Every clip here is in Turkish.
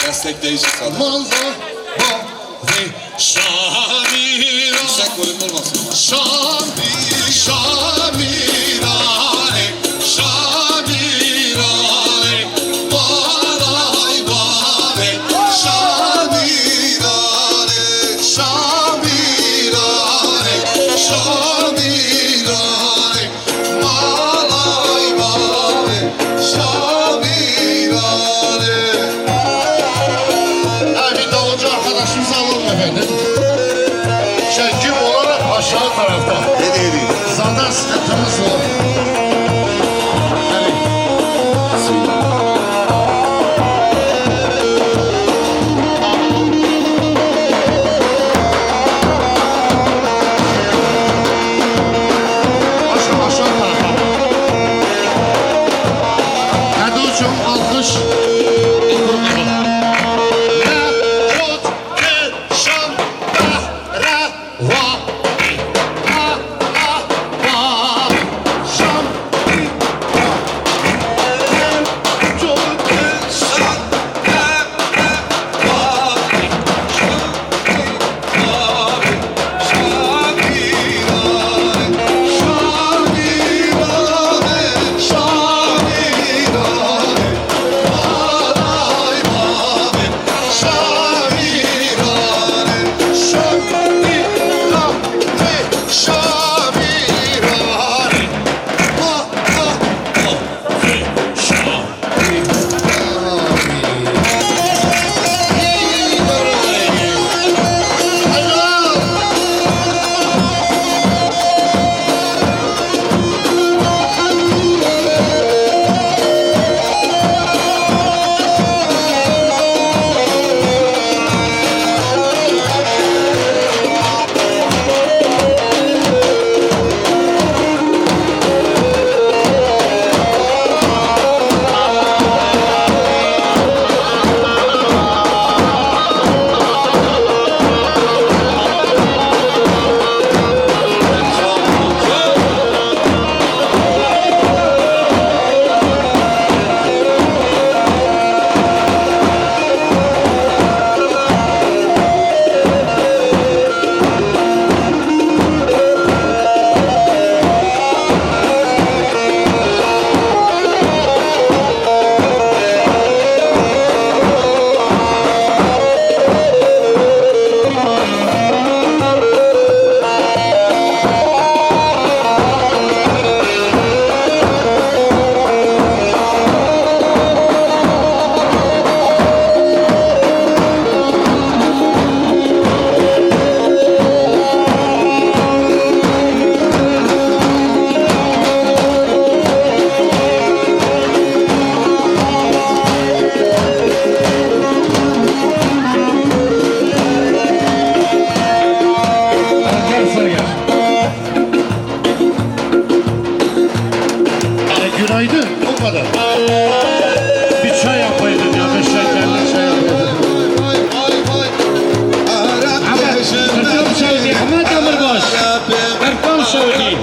Destekleyici sana. Yüksek volüm olmasın ama. Aşağı tarafta. Zaten sıkıntımız var. Aşağı tarafa. Hadi uçum alkış. Günaydın, o kadar. Bir çay yapaydın ya, bir şekerli çay yapaydın. Erkan Şevki, Ahmet Demirbaş. Erkan Şevki.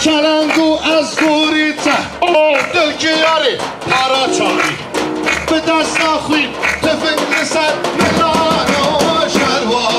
Kelengu az gurice Dülkü yari para çari Be dest naxuin tefing liser Milano şervan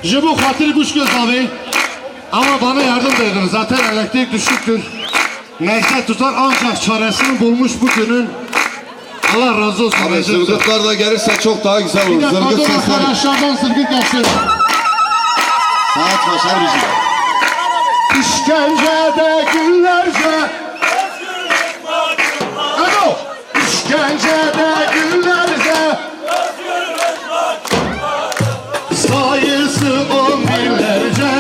Jibo Hatır Kuşgöz abi. Ama bana yardım edin. Zaten elektrik düşüktür. Neyse tutar ancak çaresini bulmuş bugünün. Allah razı olsun. Abi zılgıtlar da gelirse çok daha güzel olur. Bir de Zılgıt kadın sesleri. arkadaşlardan zılgıt gelsin. Saat başar bizim. İşkencede günlerce. Alo. İşkencede günlerce. Sayısı on binlerce.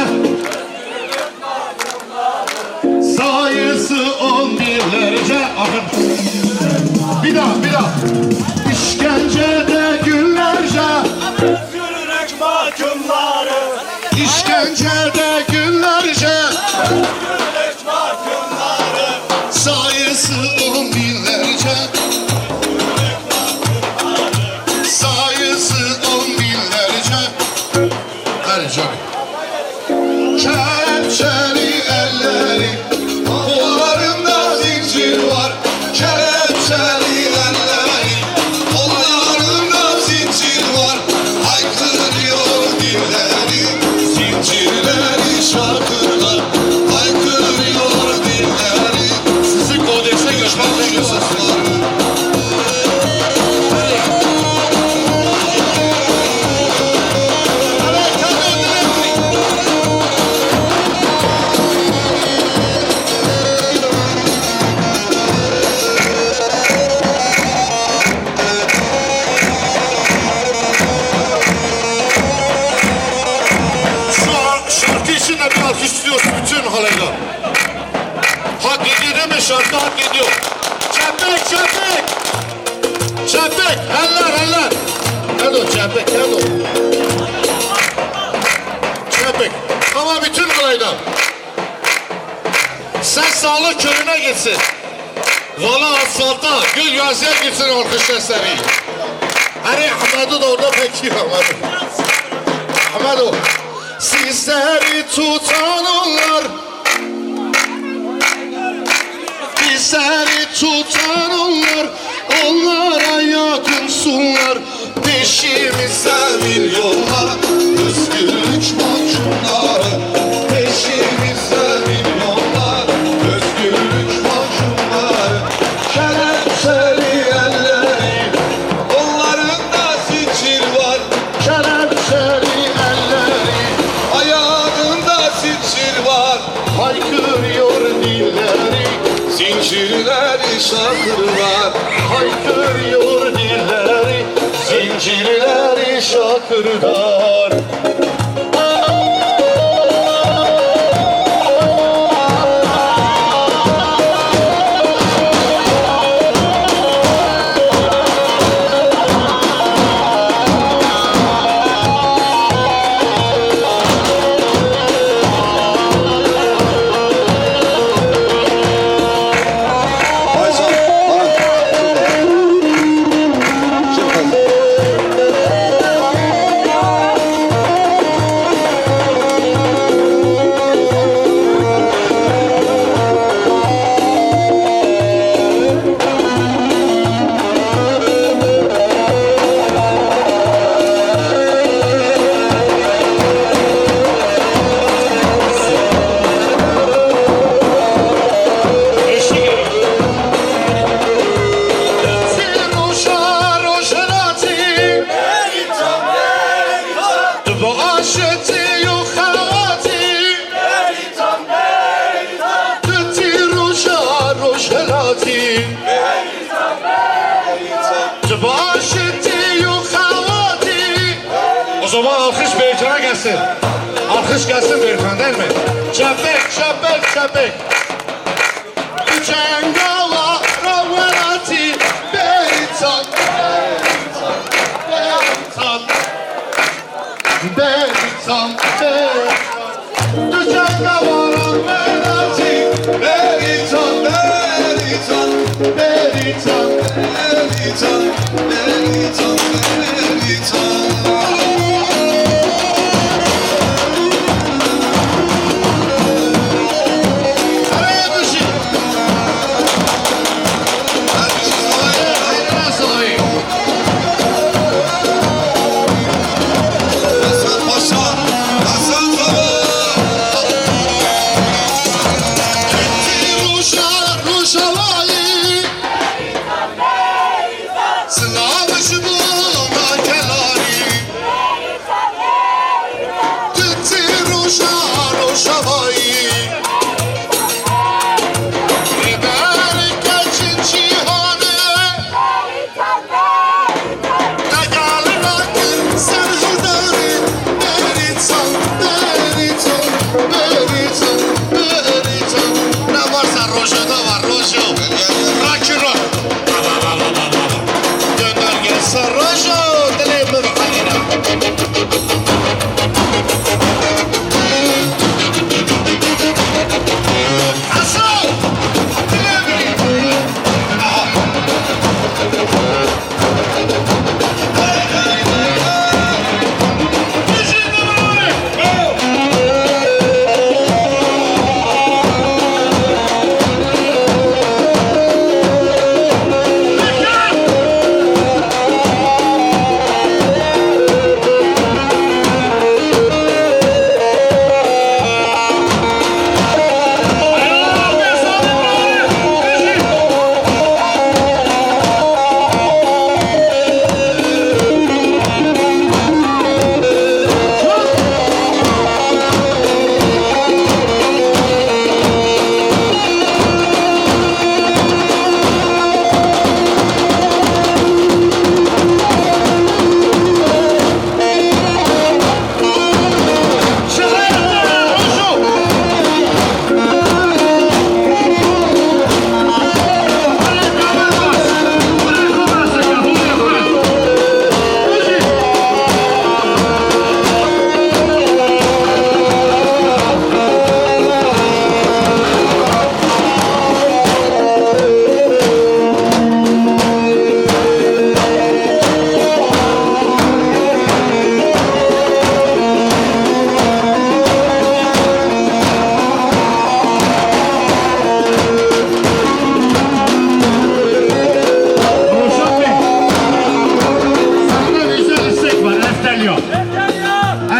Sayısı on binlerce. Bir daha. İşkencede günlerce. Yürürük mahkumları. İşkencede günlerce. Yürürük mahkumları. Sayısı on binlerce. Sayısı on binlerce. Hadi canım. Kelepçeli elleri, kollarında zincir var. Kelepçeli elleri, kollarında zincir var. Haykırıyor dilleri, zincirleri şarkılar. Haykırıyor dilleri. Sizi kodekse göçmen düşünüyorsunuz. Evet, şartlar gidiyor. Çepek, çepek. Çepek, eller. Nerede o çepek, nerede o? Çepek. Ama bütün buraydan. Sen sağlık köyüne gitsin. Valla asfalta, gül yazıya gitsin alkış sesleri. Hani Ahmet'i de orada bekliyor Ahmet o. Sizleri tutan onlar, bizleri tutan onlar, onlara yakınsınlar. Peşimize Milyonlar özgürlük mahkumları, peşimizde milyonlar özgürlük mahkumları. Kelepçeli elleri, onlarında zincir var. kelepçeli elleri, Ayağında zincir var. haykırıyor dilleri, Zincirleri şakırlar. haykırıyor dilleri, zincirleri şakırdar. Ayşe, bana. Çıkın. O zaman alkış Beycan'a gelsin. Alkış gelsin Beycan değil mi? Çepek, çepek, çepek. Cengavar Ravelati Beycan, Beycan, Beycan, Beycan. Cengavar Ravelati Beritan, Beritan, Beycan. Beritan, Beritan, Beritan. Araya düşün. Nasıl oyun? Hasan Paşa, Hasan Baba. Ruşavayı Sınavış bu makelari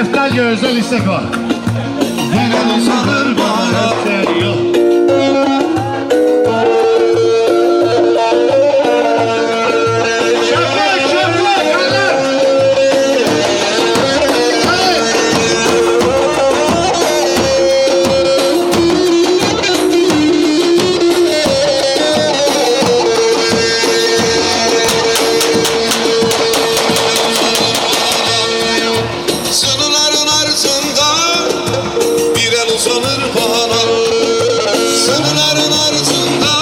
Eftalya özel istek var. Veren uzanır bana. Eftalya. Şöyle, şöyle, hadi. Sınırların ardında bir el uzanır bana. Sınırların ardında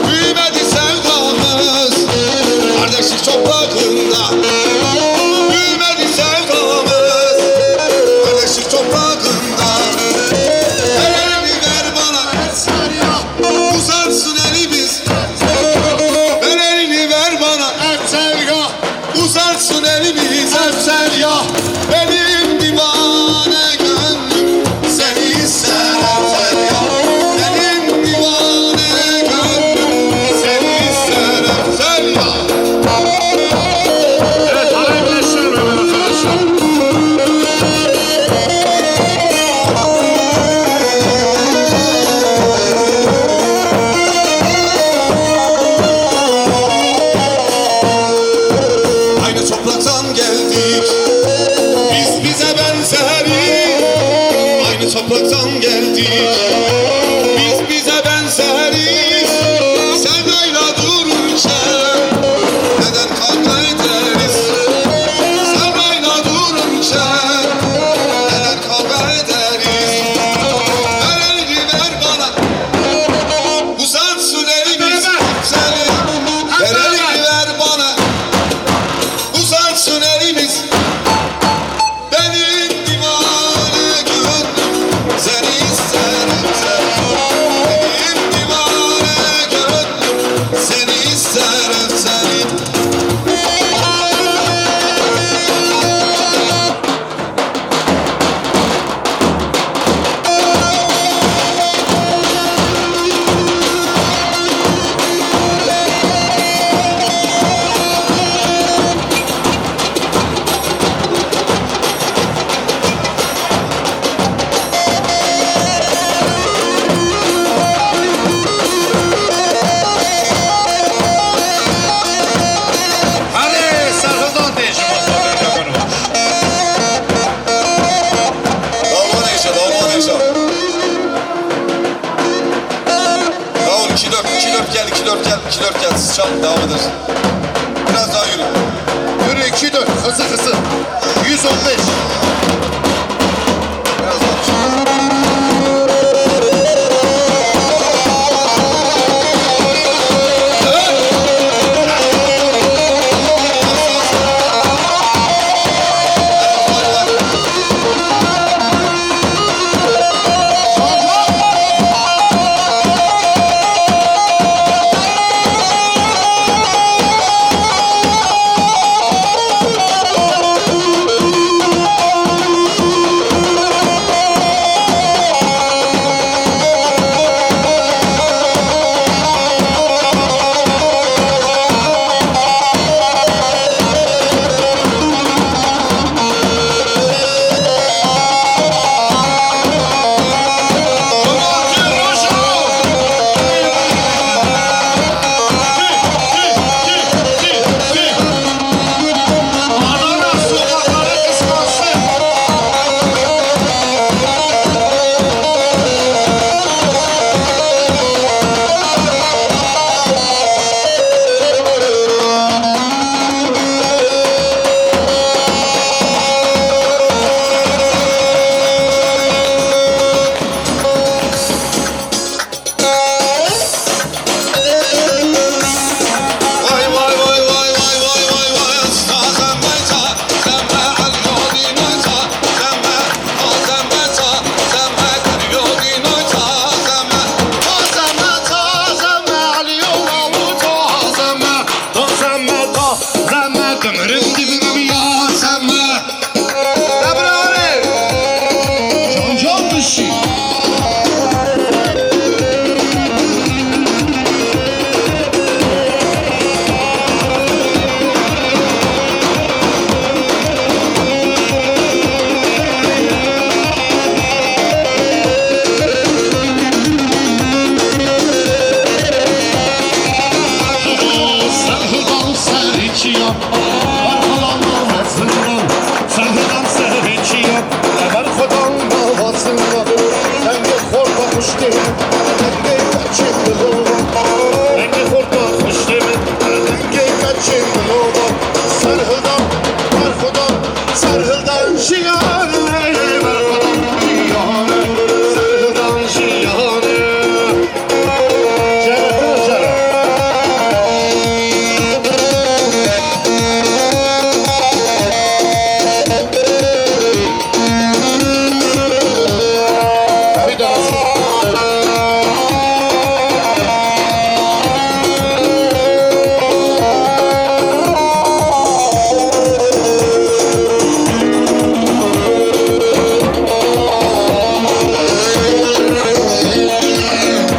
büyümedi sevdamız. Kardeşlik toprağında büyümedi sevdamız. Kardeşlik toprağında. Elini ver bana. Uzansın elimiz. Ver elini ver bana. Uzansın elimiz. Benim divane gönlüm seni ister Eftalya. Benim divane gönlüm seni ister Eftalya. Evet, araya birleştirelim hemen arkadaşlar. Aynı topraktan geldik, biz bize benzeriz. Aynı topraktan geldik, biz bize benzeriz. Sevdayla dururken neden kavga ederiz? Sevdayla dururken neden kavga ederiz? Ver elini ver bana, uzansın elimiz seni. Ver elini ver bana, uzansın elimiz. Benim divane gönlüm seni ister Eftalya. Benim divane gönlüm seni ister Eftalya. Hadi sarıldan değişim olsun. Davul neyse, davul neyse. Davul 2-4 gel, 2-4 gel, 2-4 gel. Siz çalın, devam ederiz. Biraz daha yürü. Yürü 2-4, hızlı hızlı. 115. Biraz daha. Şiyane berfadan şiyane Sevdan şiyane Cennetine şeref Bir daha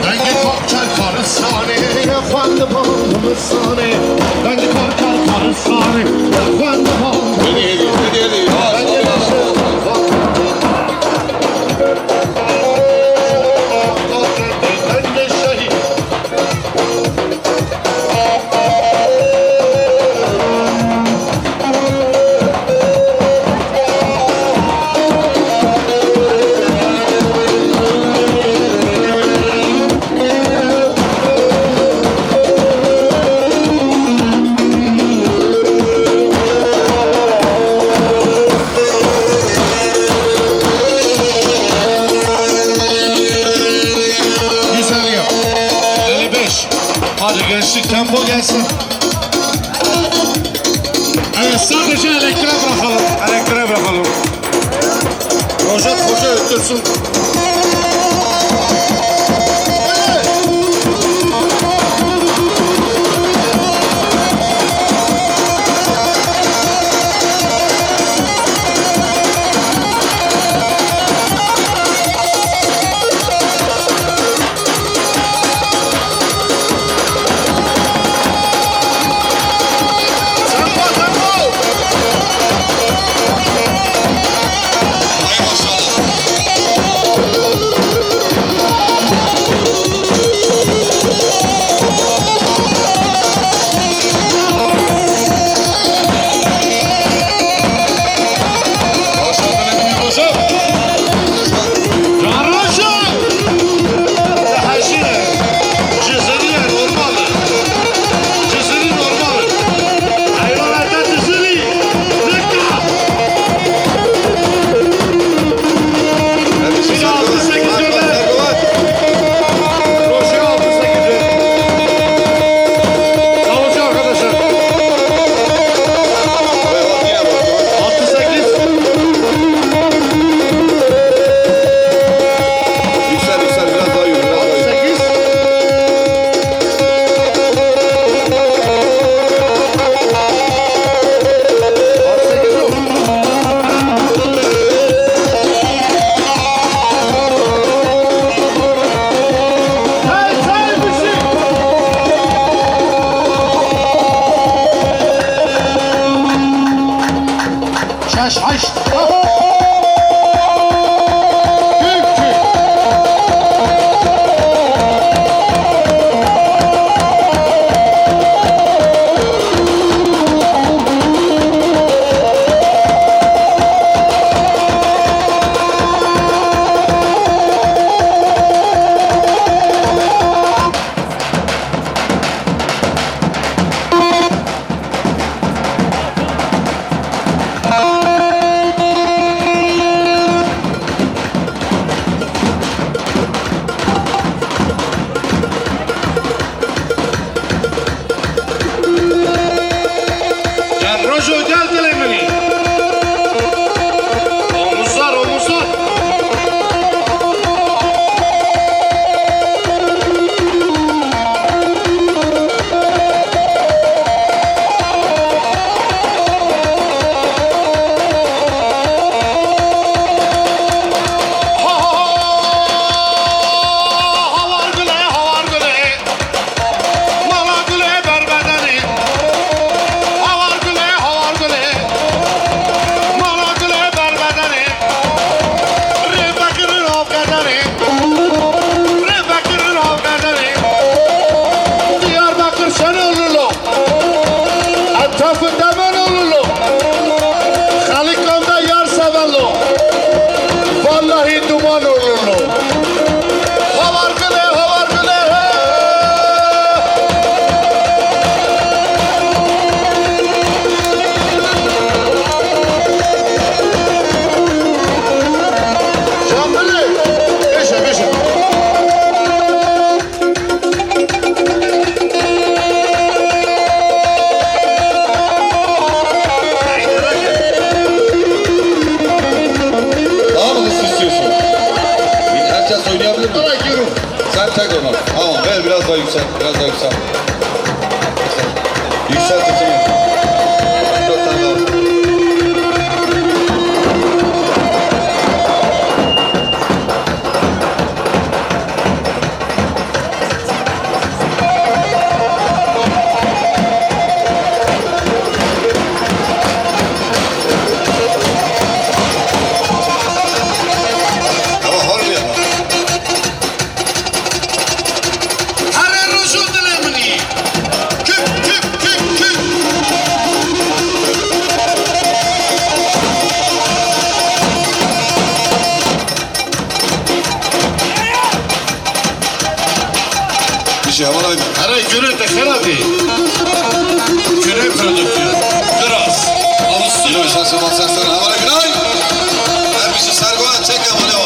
Rengi korkar karı sani Efendim oğlum sani Rengi korkar karı sani Efendim oğlum Hadi yavaş yavaş. Güzel yap. 55. Hadi gençlik tempo gelsin. Evet sadece elektriğe bırakalım. Elektriğe bırakalım. Rojat Hoca öttürsün. Tempo tempo. Hay maşallah. Başladın hepimiz hocam. Yarışa! Hacı! Cizili normal. Cizili normal. Hayvanlarda cizili. Dikkat! Hepsi Bir altı, sekiz Hadi öyle. bak, hadi bak. Roşya 6-8'i. Davulcu arkadaşlar. Bak, yine bak. 6-8. Yüksel yüksel biraz daha yürü. Biraz daha yürü. 6-8. Hey, hey, müzik! Şaş, haş, Çek onu. Tamam ver biraz daha yüksel. Biraz daha yüksel. Yüksel sesini. 4 tane daha. Ama harbi yapma. Her roşu dilemini. Küp küp küp küp. Bir şey aman aydın. Her günü de herabi. Günü prodüktör. Biraz. Yine sen zaman sen sana aman günay. Her bir şey Sergovan çek aman ya.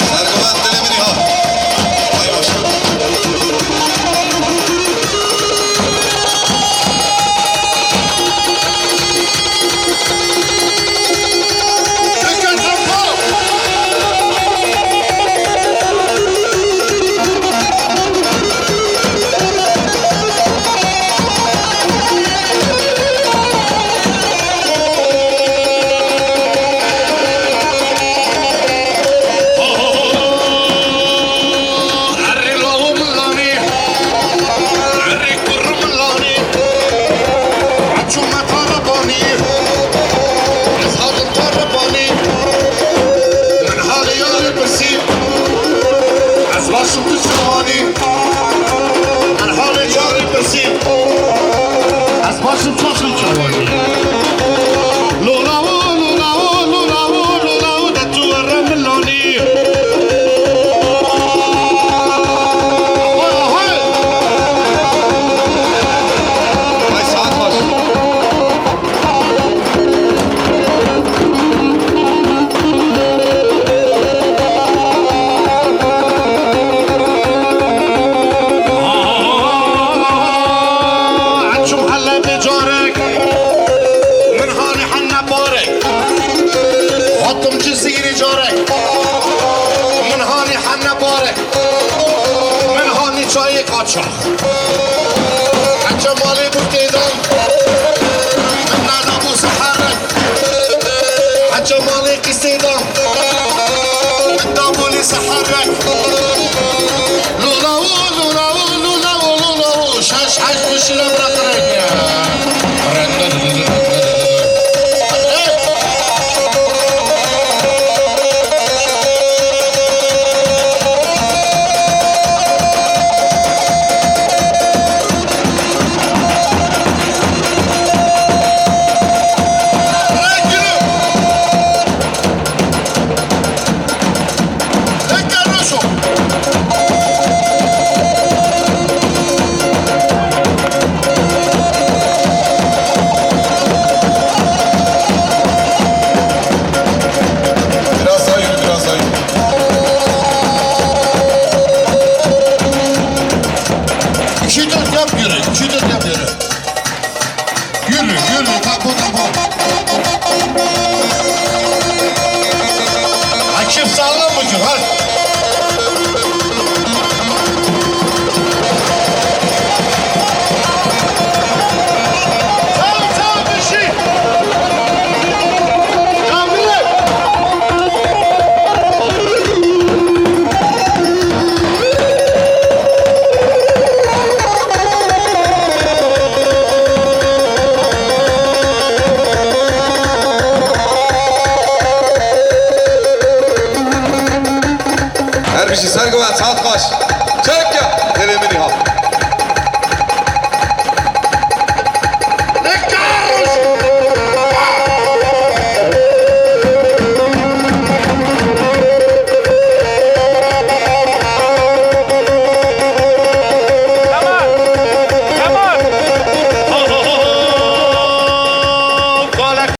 Sergovan dilemini ha. Hay maşallah. Çekin tempo. Arre lavum lani. Arre kurum lani. Açuma tarabani. Yazhalım tarabani. من حال يار بسيب از باشم تو جوانی من حال یار بسیب از باشم تو جوانی لولاو لولاو لولاو لولاو ده تو رملانی Hay saat var. عشم حلا بجارك من هاني حنا بارك حطم جزيري جارك من هاني حنا بارك من هاني چای قاچاق حجا مالی بود دیدم من ندابو سحرك حجا مالی قصیدم من دابولی سحرك لولاو لولاو لولاو لولاو شاش حاج بشيلة برقرك Biraz daha yürü biraz daha yürü. İki dört yap yürü, iki dört yap yürü. Yürü, yürü, tapu tapu. Hakim sağlam mı ki? Hadi. Tamam, tamam, bir şey. Kamile. Her bir şey Sergovan saat kaç. Çek ya. Dilemini ha.